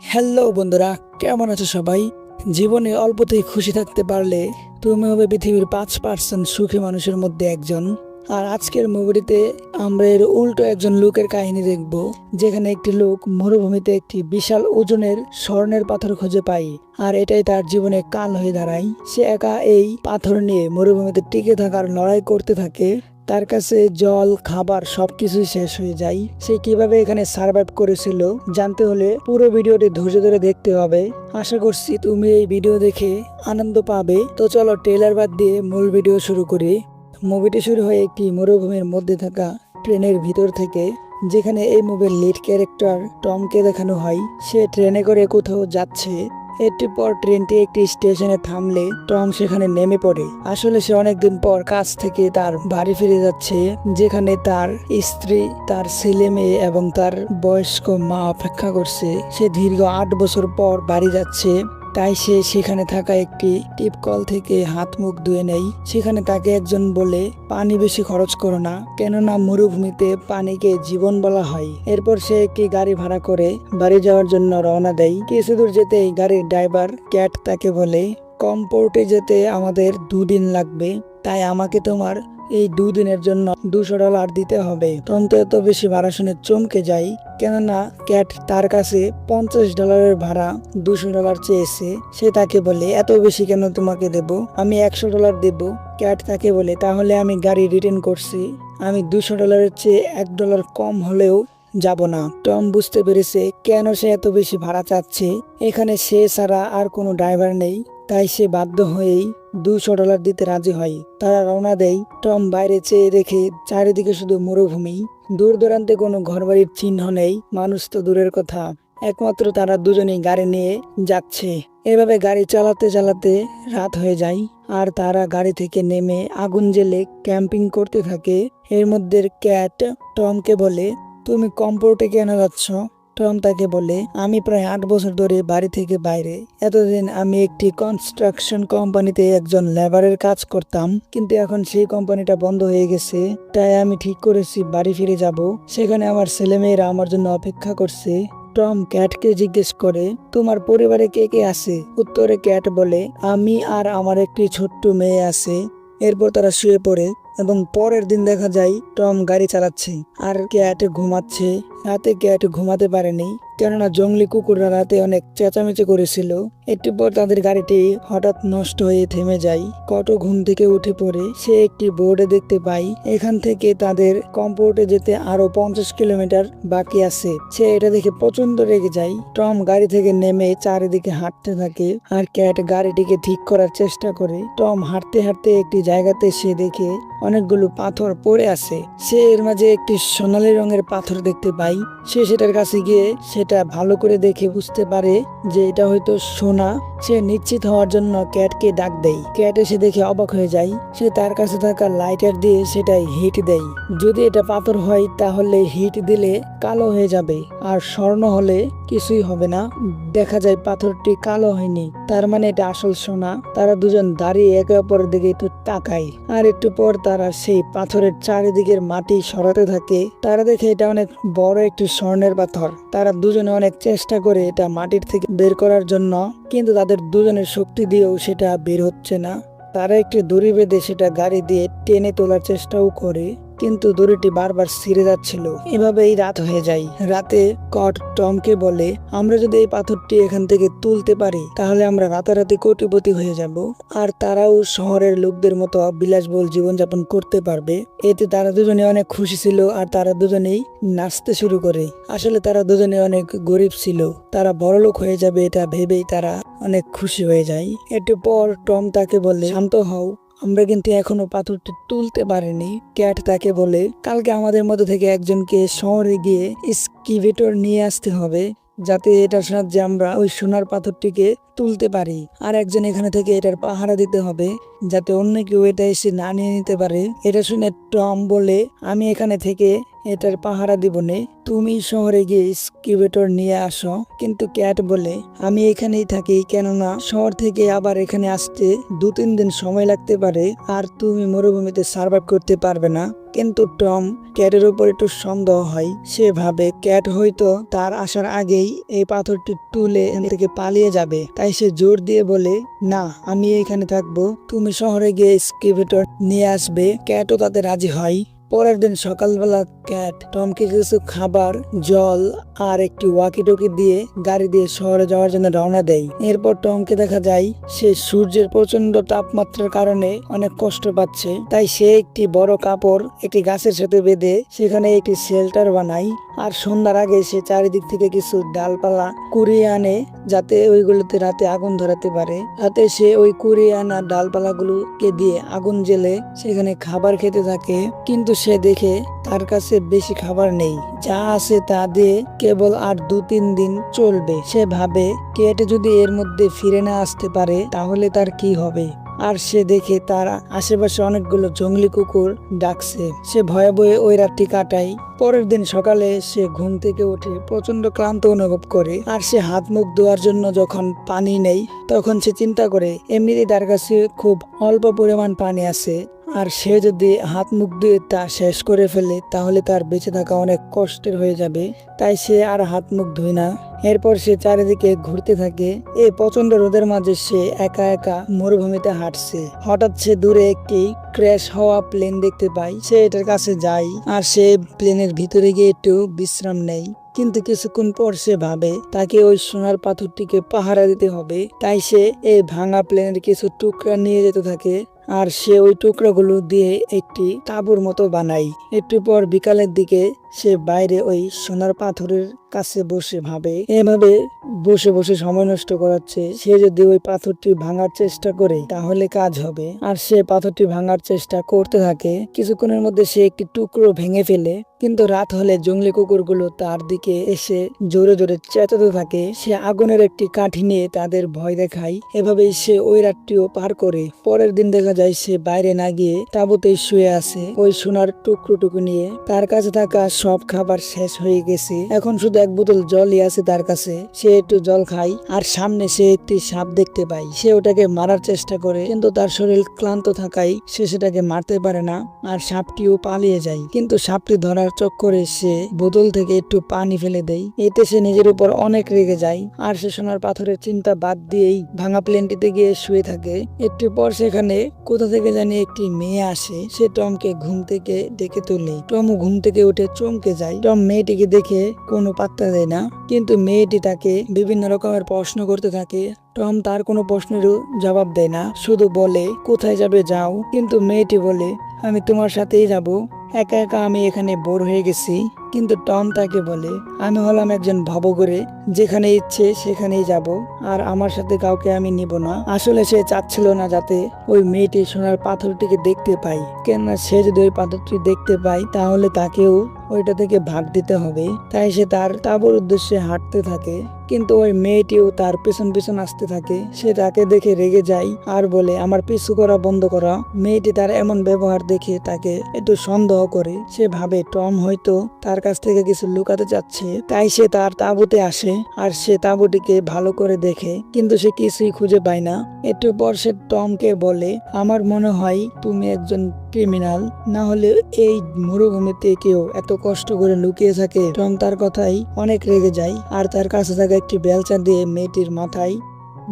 Hello বন্ধুরা, কেমন আছো সবাই? জীবনে অল্পতেই খুশি থাকতে পারলে তুমি হবে পৃথিবীর 5% সুখী মানুষের মধ্যে একজন। আর আজকের মুভিটিতে আমরা এর উল্টো একজন লোকের কাহিনী দেখব, যেখানে একটি লোক মরুভূমিতে একটি বিশাল ওজনের স্বর্ণের পাথর খুঁজে পায়। আর এটাই তার জীবনে কাল হয়ে দাঁড়ায়। সে একা এই পাথর নিয়ে মরুভূমিতে টিকে থাকার লড়াই করতে থাকে। তার কাছে জল, খাবার সবকিছুই শেষ হয়ে যায়। সে কিভাবে এখানে সার্ভাইভ করেছিল জানতে হলে পুরো ভিডিওটি ধৈর্য ধরে দেখতে হবে। আশা করছি তুমি এই ভিডিও দেখে আনন্দ পাবে। তো চলো ট্রেলার বাদ দিয়ে মূল ভিডিও শুরু করি। মুভিটি শুরু হয় একটি মরুভূমির মধ্যে থাকা ট্রেনের ভিতর থেকে, যেখানে এই মুভির লিড ক্যারেক্টার টমকে দেখানো হয়। সে ট্রেনে করে কোথাও যাচ্ছে। একটু পর ট্রেনটি একটি স্টেশনে থামলে টম সেখানে নেমে পড়ে। আসলে সে অনেকদিন পর কাজ থেকে তার বাড়ি ফিরে যাচ্ছে, যেখানে তার স্ত্রী, তার ছেলে মেয়ে এবং তার বয়স্ক মা অপেক্ষা করছে। সে দীর্ঘ 8 বছর পর বাড়ি যাচ্ছে, তাই সে সেখানে থাকা একটি টিপ কল থেকে হাত মুখ ধুয়ে নেয়। সেখানে তাকে একজন বলে, পানি বেশি খরচ করো না, কেননা মরুভূমিতে পানিকে জীবন বলা হয়। এরপর সে একটি গাড়ি ভাড়া করে বাড়ি যাওয়ার জন্য রওনা দেয়। কিছু দূর যেতেই গাড়ির ড্রাইভার ক্যাট তাকে বলে, কম পোর্টে যেতে আমাদের 2 দিন লাগবে, তাই আমাকে তোমার এই 2 দিনের জন্য $200 দিতে হবে। টম তো এত বেশি ভাড়া শুনে চমকে যায়, কেননা ক্যাট তার কাছে $50 ভাড়া $200 চেয়েছে। সে তাকে বলে, এত বেশি কেন তোমাকে দেব, আমি $100 দেব। ক্যাট তাকে বলে, তাহলে আমি গাড়ি রিটার্ন করছি, আমি $200 চেয়ে $1 কম হলেও যাব না। টম বুঝতে পেরেছে কেন সে এত বেশি ভাড়া চাচ্ছে। এখানে সে ছাড়া আর কোনো ড্রাইভার নেই, তাই সে বাধ্য হয়েই $200 দিতে রাজি হয়। তারা রওনা দেয়। টম বাইরে চেয়ে দেখে চারিদিকে শুধু মরুভূমি, দূর দূরান্তে কোনো ঘরবাড়ির চিহ্ন নেই, মানুষ তো দূরের কথা। একমাত্র তারা দুজনেই গাড়ি নিয়ে যাচ্ছে। এভাবে গাড়ি চালাতে চালাতে রাত হয়ে যায়, আর তারা গাড়ি থেকে নেমে আগুন জ্বেলে ক্যাম্পিং করতে থাকে। এর মধ্যে ক্যাট টমকে বলে, তুমি কম্পোর্টে কেন যাচ্ছ? টম তাকে বলে, আমি প্রায় 8 বছর ধরে বাড়ি থেকে বাইরে। এতদিন আমি একটি কনস্ট্রাকশন কোম্পানিতে একজন লেবারের কাজ করতাম, কিন্তু এখন সেই কোম্পানিটা বন্ধ হয়ে গেছে। তাই আমি ঠিক করেছি বাড়ি ফিরে যাব। সেখানে আমার ছেলেমেয়েরা আমার জন্য অপেক্ষা করছে। টম ক্যাটকে জিজ্ঞেস করে, তোমার পরিবারে কে কে আছে? উত্তরে ক্যাট বলে, আমি আর আমার একটি ছোট্ট মেয়ে আছে। এরপর তারা শুয়ে পড়ে এবং পরের দিন দেখা যায় টম গাড়ি চালাচ্ছে আর ক্যাট ঘুমাচ্ছে। রাতে ক্যাট ঘুমাতে পারেনি, কেননা জঙ্গলি কুকুররা রাতে অনেক চেঁচামেচি করেছিল। একটু পর তাদের গাড়িটি হঠাৎ নষ্ট হয়ে থেমে যায়। কটো ঘুম থেকে উঠে পড়ে সে একটি বোর্ডে দেখতে পায় এখান থেকে তাদের কম্পোর্টে যেতে আরো 50 কিলোমিটার বাকি আছে। সে এটা দেখে প্রচন্ড রেগে যায়। টম গাড়ি থেকে নেমে চারিদিকে হাঁটতে থাকে আর ক্যাট গাড়িটিকে ঠিক করার চেষ্টা করে। টম হাঁটতে হাঁটতে একটি জায়গাতে সে দেখে অনেকগুলো পাথর পড়ে আছে। সে এর মাঝে একটি সোনালী রঙের পাথর দেখতে পায়। সে সেটার কাছে গিয়ে সেটা ভালো করে দেখে বুঝতে পারে যে এটা হয়তো সোনা। সে নিশ্চিত হওয়ার জন্য ক্যাটকে ডাক দেয়। ক্যাট এসে দেখে অবাক হয়ে যায়। সে তার কাছে থাকা লাইটার দিয়ে সেটাই হিট দেয়। যদি এটা পাথর হয় তাহলে হিট দিলে কালো হয়ে যাবে, আর স্বর্ণ হলে কিছুই হবে না। দেখা যায় পাথরটি কালো হয়নি, তার মানে এটা আসল সোনা। তারা দুজন দাঁড়িয়ে একে অপরের দিকে একটু তাকায়, আর একটু পর তারা সেই পাথরের চারিদিকের মাটি সরাতে থাকে। তারা দেখে এটা অনেক বড় একটি স্বর্ণের পাথর। তারা দুজনে অনেক চেষ্টা করে এটা মাটির থেকে বের করার জন্য, কিন্তু তাদের দুজনের শক্তি দিয়েও সেটা বের হচ্ছে না। তারা একটি দড়ি বেঁধে সেটা গাড়ি দিয়ে টেনে তোলার চেষ্টাও করে, কিন্তু দড়িটি বারবার ছিঁড়ে যাচ্ছিল। এভাবেই রাত হয়ে যায়। রাতে কট টমকে বলে, আমরা যদি এই পাথরটি এখান থেকে তুলতে পারি তাহলে আমরা রাতারাতি কোটিপতি হয়ে যাব, আর তারাও শহরের লোকদের মতো বিলাসবহুল জীবনযাপন করতে পারবে। এতে তারা দুজনে অনেক খুশি ছিল, আর তারা দুজনেই নাচতে শুরু করে। আসলে তারা দুজনে অনেক গরিব ছিল, তারা বড়লোক হয়ে যাবে এটা ভেবেই তারা অনেক খুশি হয়ে যায়। একটু পর টম তাকে বলে, শান্ত হও, আমরা কিন্তু এখনো পাথরটি তুলতে পারিনি। ক্যাট তাকে বলে, কালকে আমাদের মধ্যে থেকে একজনকে শহরে গিয়ে এক্সকাভেটর নিয়ে আসতে হবে, যাতে এটার সাহায্যে আমরা ওই সোনার পাথরটিকে তুলতে পারি। আর একজন এখানে থেকে এটার পাহারা দিতে হবে, যাতে অন্য কেউ এটা এসে না নিয়ে নিতে পারে। এটা শুনে টম বলে, আমি এখানে থেকে এটার পাহারা দিব নে, তুমি শহরে গিয়ে স্কিউবেটর নিয়ে আসো। কিন্তু ক্যাট বলে, আমি এখানেই থাকি, কেননা শহর থেকে আবার এখানে আসতে 2-3 দিন সময় লাগতে পারে, আর তুমি মরুভূমিতে সার্ভাইভ করতে পারবে না। কিন্তু টম ক্যাটের উপর একটু সন্দেহ হয়। সে ভাবে ক্যাট হয়তো তার আসার আগেই এই পাথরটি তুলে এখান থেকে পালিয়ে যাবে। তাই সে জোর দিয়ে বলে, না, আমি এখানে থাকবো, তুমি শহরে গিয়ে এক্সকেভেটর নিয়ে আসবে। ক্যাটও তাতে রাজি হয়। পরের দিন সকালবেলা ক্যাট টমকে কিছু খাবার, জল আর একটি ওয়াকি টকি দিয়ে গাড়ি দিয়ে শহরে যাওয়ার জন্য রওনা দেয়। এরপর টমকে দেখা যায় সে সূর্যের প্রচন্ড তাপমাত্রার কারণে অনেক কষ্ট পাচ্ছে। তাই সে একটি বড় কাপড় একটি গাছের সাথে বেঁধে সেখানে একটি শেল্টার বানায়। আর সন্ধ্যার আগে সে চারিদিক থেকে কিছু ডালপালা কুড়িয়ে আনে, যাতে ওইগুলোতে রাতে আগুন ধরাতে পারে। রাতে সে ওই কুড়িয়ে আনা ডালপালাগুলোকে দিয়ে আগুন জ্বেলে সেখানে খাবার খেতে থাকে। কিন্তু সে দেখে তার কাছে বেশি খাবার নেই, যা আছে তা দিয়ে কেবল আর 2-3 দিন চলবে। সে ভাবে কেটে যদি এর মধ্যে ফিরে না আসতে পারে তাহলে তার কি হবে। আর সে দেখে তার আশেপাশে অনেকগুলো জঙ্গলি কুকুর ডাকছে। সে ভয়ে ভয়ে ওই রাতটি কাটায়। পরের দিন সকালে সে ঘুম থেকে উঠে প্রচন্ড ক্লান্ত অনুভব করে। আর সে হাত মুখ ধোয়ার জন্য যখন পানি নেই, তখন সে চিন্তা করে এমনিতেই তার কাছে খুব অল্প পরিমাণ পানি আছে, আর সে যদি হাত মুখ ধুয়ে তা শেষ করে ফেলে তাহলে তার বেঁচে থাকা অনেক কষ্টের হয়ে যাবে। তাই সে আর হাত মুখ ধুয় না। এরপর সে চারিদিকে ঘুরতে থাকে। এই প্রচন্ড রোদের মাঝে সে একা একা মরুভূমিতে হাঁটছে। হঠাৎ সে দূরে একটি ক্র্যাশ হওয়া প্লেন দেখতে পায়। সে এটার কাছে যায় আর সে প্লেনের ভিতরে গিয়ে একটু বিশ্রাম নেয়। কিন্তু কিছুক্ষণ পর সে ভাবে তাকে ওই সোনার পাথরটিকে পাহারা দিতে হবে। তাই সে এই ভাঙা প্লেনের কিছু টুকরা নিয়ে যেতে থাকে। আর সে ওই টুকরাগুলো দিয়ে একটি তাঁবুর মতো বানায়। একটু পর বিকালের দিকে সে বাইরে ওই সোনার পাথরের কাছে বসে ভাবে, এভাবে বসে বসে সময় নষ্ট করাচ্ছে, সে যদি ওই পাথরটি ভাঙার চেষ্টা করে তাহলে কাজ হবে। আর সে পাথরটি ভাঙার চেষ্টা করতে থাকে। কিছুক্ষণের মধ্যে সে একটি টুকরো ভেঙে ফেলে। কিন্তু রাত হলে জঙ্গলি কুকুরগুলো তার দিকে এসে জোরে জোরে চেঁচাতে থাকে। সে আগুনের একটি কাঠি নিয়ে তাদের ভয় দেখায়। এভাবেই সে ওই রাতটিও পার করে। পরের দিন দেখা যায় সে বাইরে না গিয়ে তাঁবুতেই শুয়ে আছে ওই সোনার টুকরোটুকু নিয়ে। তার কাছে থাকা সব খাবার শেষ হয়ে গেছে, এখন শুধু এক বোতল জলই আছে তার কাছে। সে একটু জল খায় আর সামনে সে একটি সাপ দেখতে পায়। সে ওটাকে মারার চেষ্টা করে, কিন্তু তার শরীর ক্লান্ত থাকায় সে সেটাকে মারতে পারে না, আর সাপটিও পালিয়ে যায়। কিন্তু সাপটি ধরার চক্করে সে বোতল থেকে একটু পানি ফেলে দেয়। এতে সে নিজের উপর অনেক রেগে যায়। আর সে সোনার পাথরের চিন্তা বাদ দিয়েই ভাঙা প্লেনটিতে গিয়ে শুয়ে থাকে। একটু পর সেখানে কোথা থেকে জানি একটি মেয়ে আসে। সে টমকে ঘুম থেকে ডেকে তোলে। টমও ঘুম থেকে উঠে চমকে যায়। টম মেয়েটিকে দেখে কোনো পাত্তা দেয় না, কিন্তু মেয়েটি তাকে বিভিন্ন রকমের প্রশ্ন করতে থাকে। টম তার কোনো প্রশ্নেরও জবাব দেয় না, শুধু বলে, কোথায় যাবে যাও। কিন্তু মেয়েটি বলে, আমি তোমার সাথেই যাব, একা একা আমি এখানে বোর হয়ে গেছি। কিন্তু টম তাকে বলে, আমি হলাম একজন ভবঘুরে, যেখানে ইচ্ছে সেখানেই যাব, আর আমার সাথে কাউকে আমি নিব না। আসলে সে চাচ্ছিল না যাতে ওই মেয়েটি সোনার পাথরটিকে দেখতে পায়, কেননা সে যদি ওই পাথরটি দেখতে পায় তাহলে তাকেও ওইটা থেকে ভাগ দিতে হবে। তাই সে তার তাঁবুর উদ্দেশ্যে হাঁটতে থাকে। কিন্তু ওই মেয়েটিও তার পেছন পেছন আসতে থাকে। সে তাকে দেখে রেগে যায় আর বলে, আমার পিছু করা বন্ধ করা। মেয়েটি তার এমন ব্যবহার দেখে তাকে একটু সন্দেহ করে। সে ভাবে টম হয়তো তার কাছ থেকে কিছু লুকাতে চাচ্ছে। তাই সে তার তাঁবুতে আসে আর সে তাঁবুটিকে ভালো করে দেখে, কিন্তু সে কিছুই খুঁজে পায় না। একটু পর সে টমকে বলে, আমার মনে হয় তুমি একজন ক্রিমিনাল, না হলে এই মরুভূমিতে কেউ এত কষ্ট করে লুকিয়ে থাকে। টম তার কথাই অনেক রেগে যায় আর তার কাছে থাকা একটি বেলচা দিয়ে মেয়েটির মাথায়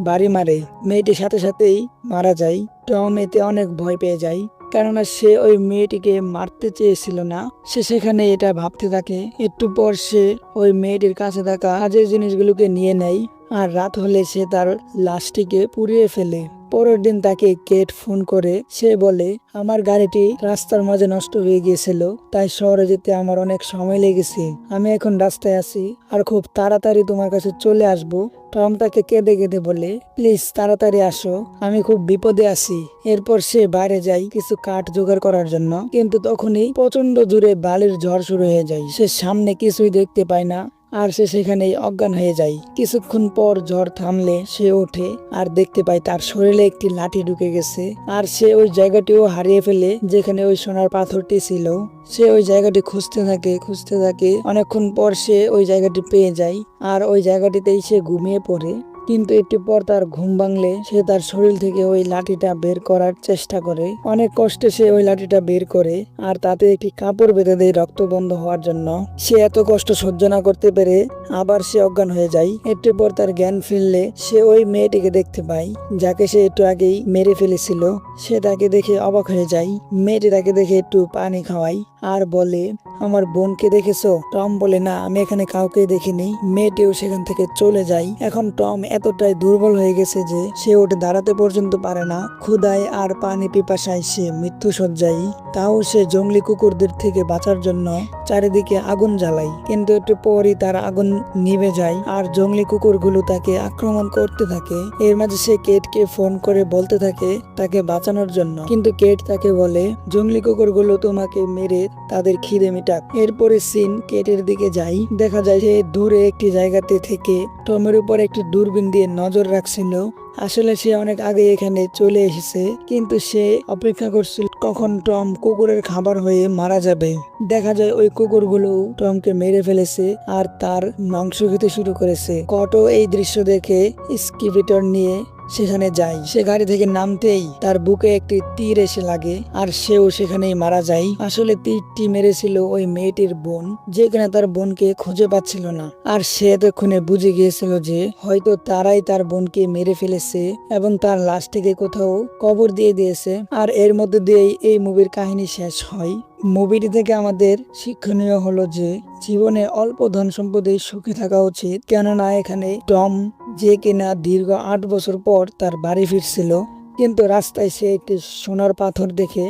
বাড়ি মারে। মেয়েটির সাথে সাথেই মারা যায়। টম এতে অনেক ভয় পেয়ে যায়, কেননা সে ওই মেয়েটিকে মারতে চেয়েছিল না। সে সেখানে এটা ভাবতে থাকে। একটু পর সে ওই মেয়েটির কাছে থাকা কাজের জিনিসগুলোকে নিয়ে নেয়, আর রাত হলে সে তার লাশটিকে পুড়িয়ে ফেলে। পরের দিন তাকে কেট ফোন করে। সে বলে, আমার গাড়িটি রাস্তার মাঝে নষ্ট হয়ে গিয়েছিল, তাই শহরে যেতে আমার অনেক সময় লেগেছে। আমি এখন রাস্তায় আছি আর খুব তাড়াতাড়ি তোমার কাছে চলে আসব। টম তাকে কেঁদে কেঁদে বলে, প্লিজ তাড়াতাড়ি আসো, আমি খুব বিপদে আছি। এরপর সে বাইরে যায় কিছু কাঠ জোগাড় করার জন্য, কিন্তু তখনই প্রচন্ড জোরে বালির ঝড় শুরু হয়ে যায়। সে সামনে কিছুই দেখতে পায় না আর সে সেখানেই অজ্ঞান হয়ে যায়। কিছুক্ষণ পর ঝড় থামলে সে ওঠে আর দেখতে পায় তার শরীরে একটি লাঠি ঢুকে গেছে। আর সে ওই জায়গাটিও হারিয়ে ফেলে যেখানে ওই সোনার পাথরটি ছিল। সে ওই জায়গাটি খুঁজতে থাকে অনেকক্ষণ পর সে ওই জায়গাটি পেয়ে যায় আর ওই জায়গাটিতেই সে ঘুমিয়ে পড়ে। কিন্তু একটু পর তার ঘুম ভাঙলে সে তার শরীর থেকে ওই লাঠিটা বের করার চেষ্টা করে। অনেক কষ্টে সে ওই লাঠিটা বের করে আর তাতে একটি কাপড় বেঁধে দেয় রক্ত বন্ধ হওয়ার জন্য। সে এত কষ্ট সহ্য না করতে পেরে আবার সে অজ্ঞান হয়ে যায়। একটু পর তার জ্ঞান ফিরলে সে ওই মেয়েটিকে দেখতে পায় যাকে সে একটু আগেই মেরে ফেলেছিল। সে তাকে দেখে অবাক হয়ে যায়। মেয়েটি তাকে দেখে একটু পানি খাওয়ায় আর বলে, আমার বোনকে দেখেছো? টম বলে, না, আমি এখানে কাউকে দেখিনি। মেয়েটিও সেখান থেকে চলে যায়। এখন টম এতটাই দুর্বল হয়ে গেছে যে সে উঠে দাঁড়াতে পর্যন্ত পারে না। ক্ষুধায় আর পানি পিপাসায় সে মৃত্যু শয্যায়। তাও সে জঙ্গলি কুকুরদের থেকে বাঁচার জন্য চারিদিকে আগুন জ্বালায়। কিন্তু একটু পরই তার আগুন নিভে যায় আর জঙ্গলি কুকুরগুলো তাকে আক্রমণ করতে থাকে। এর মাঝে সে কেটকে ফোন করে বলতে থাকে তাকে বাঁচানোর জন্য। কিন্তু কেট তাকে বলে, জঙ্গলি কুকুরগুলো তোমাকে মেরে তাদের খিদে মেটাক। এরপরে সিন কেটের দিকে যাই। দেখা যায় সে দূরে একটি জায়গাতে থেকে টমের উপর একটি দূরবীন দিয়ে নজর রাখছিল। আসলে সে অনেক আগে এখানে চলে এসেছে, কিন্তু সে অপেক্ষা করছিল কখন টম কুকুরের খাবার হয়ে মারা যাবে। দেখা যায় ওই কুকুরগুলো টমকে মেরে ফেলেছে আর তার মাংস খেতে শুরু করেছে। কটো এই দৃশ্য দেখে স্কিভিটর নিয়ে সেখানে যায়। সে গাড়ি থেকে নামতেই তার বুকে একটি তীর এসে লাগে আর সেও সেখানেই মারা যায়। আসলে তীরটি মেরেছিল ওই মেয়েটির বোন, যে কিনা তার বোনকে খুঁজে পাচ্ছিল না। আর সে এতক্ষণে বুঝে গিয়েছিল যে হয়তো তারাই তার বোনকে মেরে ফেলেছে এবং তার লাশটিকে কোথাও কবর দিয়ে দিয়েছে। আর এর মধ্যে দিয়েই এই মুভির কাহিনী শেষ হয়। মুভিটি থেকে আমাদের শিক্ষণীয় হলো যে জীবনে অল্প ধন সম্পদে সুখী থাকা উচিত। কেননা এখানে টম, যে কিনা দীর্ঘ 8 বছর পর তার বাড়ি ফিরছিল, কিন্তু রাস্তায় সে একটি সোনার পাথর দেখে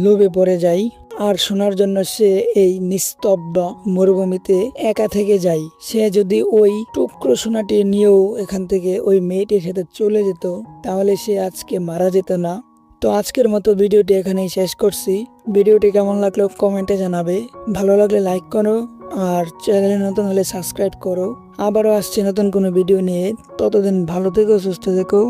লোভে পড়ে যায় আর সোনার জন্য সে এই নিস্তব্ধ মরুভূমিতে একা থেকে যায়। সে যদি ওই টুকরো সোনাটি নিয়েও এখান থেকে ওই মেয়েটির সাথে চলে যেত তাহলে সে আজকে মারা যেত না। তো আজকের মতো ভিডিওটি এখানেই শেষ করছি। ভিডিওটি কেমন লাগলো কমেন্টে জানাবে। ভালো লাগলে লাইক করো আর চ্যানেলে নতুন হলে সাবস্ক্রাইব করো। আবারও আসছে নতুন কোনো ভিডিও নিয়ে। ততদিন ভালো থেকো, সুস্থ থেকো।